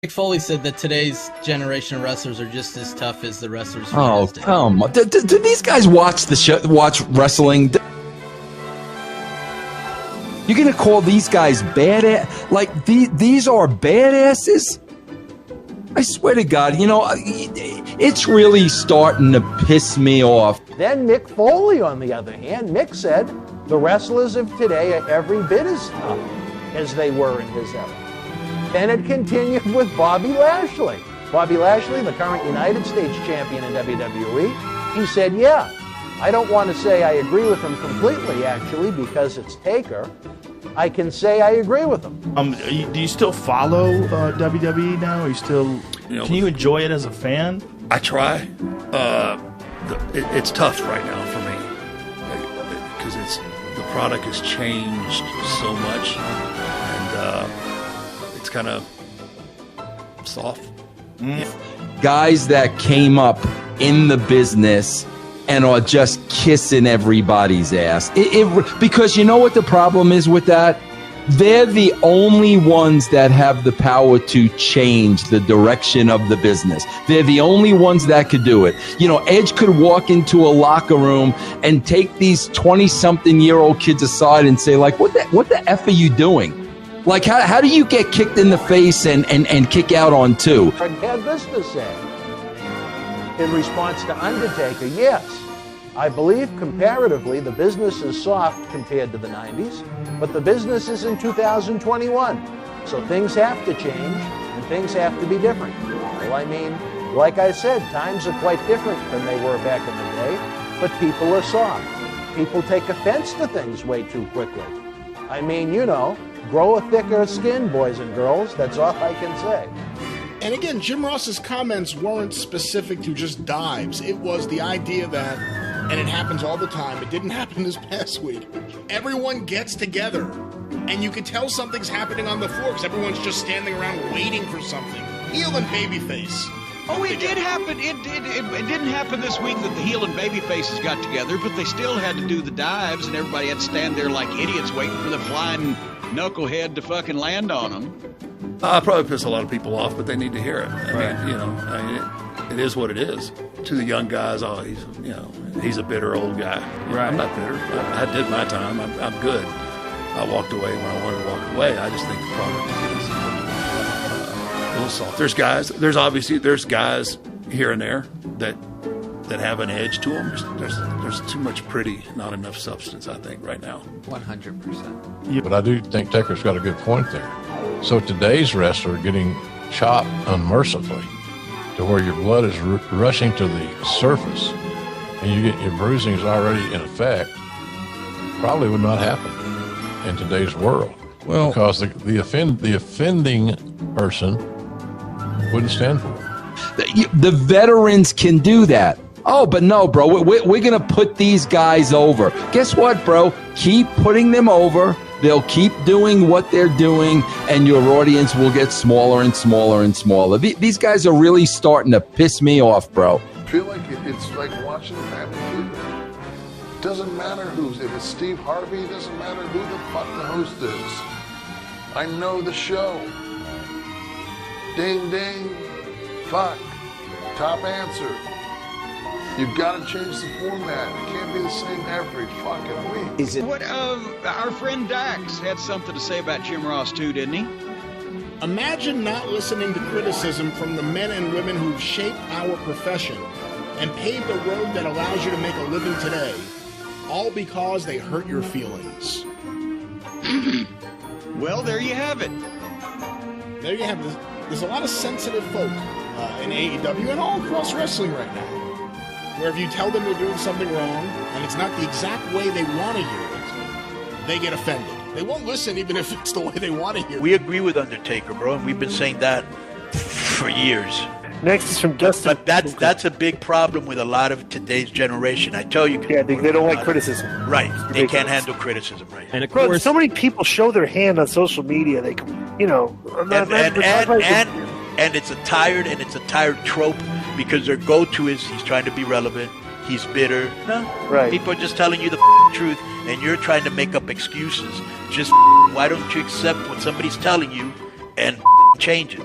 Mick Foley said that today's generation of wrestlers are just as tough as the wrestlers from Oh, his day. come on. Do these guys watch the show, watch wrestling? You're going to call these guys badass? Like, these are badasses? I swear to God, you know, it's really starting to piss me off. Then Mick Foley, on the other hand, Mick said the wrestlers of today are every bit as tough as they were in his era. Then it continued with Bobby Lashley. Bobby Lashley, the current United States champion in WWE, he said, yeah, I don't want to say I agree with him completely, actually, because it's Taker. I can say I agree with him. Do you still follow WWE now? Are you still? Can you enjoy it as a fan? I try. It's tough right now for me because the product has changed so much, and it's kind of soft. Guys that came up in the business and are just kissing everybody's ass. Because you know what the problem is with that? They're the only ones that have the power to change the direction of the business. They're the only ones that could do it. You know, Edge could walk into a locker room and take these 20-something-year-old kids aside and say, like, what the F are you doing? Like, how do you get kicked in the face and kick out on two? I had this to say. In response to Undertaker, yes, I believe comparatively the business is soft compared to the 90s, but the business is in 2021. So things have to change and things have to be different. Well, I mean, like I said, times are quite different than they were back in the day, but people are soft. People take offense to things way too quickly. I mean, you know, grow a thicker skin, boys and girls. That's all I can say. And again, Jim Ross's comments weren't specific to just dives. It was the idea that, and it happens all the time, it didn't happen this past week, everyone gets together, and you can tell something's happening on the floor because everyone's just standing around waiting for something. Heel and babyface. Oh, it did happen. It didn't happen this week that the heel and baby faces got together, but they still had to do the dives, and everybody had to stand there like idiots waiting for the flying knucklehead to fucking land on them. I probably piss a lot of people off, but they need to hear it. I mean, you know, it is what it is. To the young guys, oh, he's a bitter old guy. Right. I'm not bitter. I did my time. I'm good. I walked away when I wanted to walk away. I just think the product is a little soft. There's guys here and there that have an edge to them. There's too much pretty, not enough substance, I think, right now. 100%. But I do think Taker's got a good point there. So today's wrestler getting chopped unmercifully to where your blood is rushing to the surface and you get your bruising is already in effect probably would not happen in today's world. Well, because the offending person wouldn't stand for it. The veterans can do that. Oh, but no, bro, we're going to put these guys over. Guess what, bro? Keep putting them over. They'll keep doing what they're doing, and your audience will get smaller and smaller and smaller. These guys are really starting to piss me off, bro. I feel like it's like watching Family Feud. It doesn't matter if it's Steve Harvey, it doesn't matter who the fuck the host is. I know the show. Ding, ding, fuck, top answer. You've got to change the format. It can't be the same every fucking week. Is it? What? Our friend Dax had something to say about Jim Ross too, didn't he? Imagine not listening to criticism from the men and women who've shaped our profession and paved a road that allows you to make a living today, all because they hurt your feelings. Well, there you have it. There you have it. There's a lot of sensitive folk in AEW and all across wrestling right now, where if you tell them they're doing something wrong and it's not the exact way they want to hear it, they get offended. They won't listen even if it's the way they want to hear it. We agree with Undertaker, bro, and we've been saying that for years. Next is from Dustin. But that's a big problem with a lot of today's generation. I tell you. Yeah, they don't like criticism. Right. They can't handle criticism, right. And of course, so many people show their hand on social media. They, you know, and it's a tired trope because their go-to is he's trying to be relevant. He's bitter. No, right. People are just telling you the truth, and you're trying to make up excuses. Just why don't you accept what somebody's telling you and change it?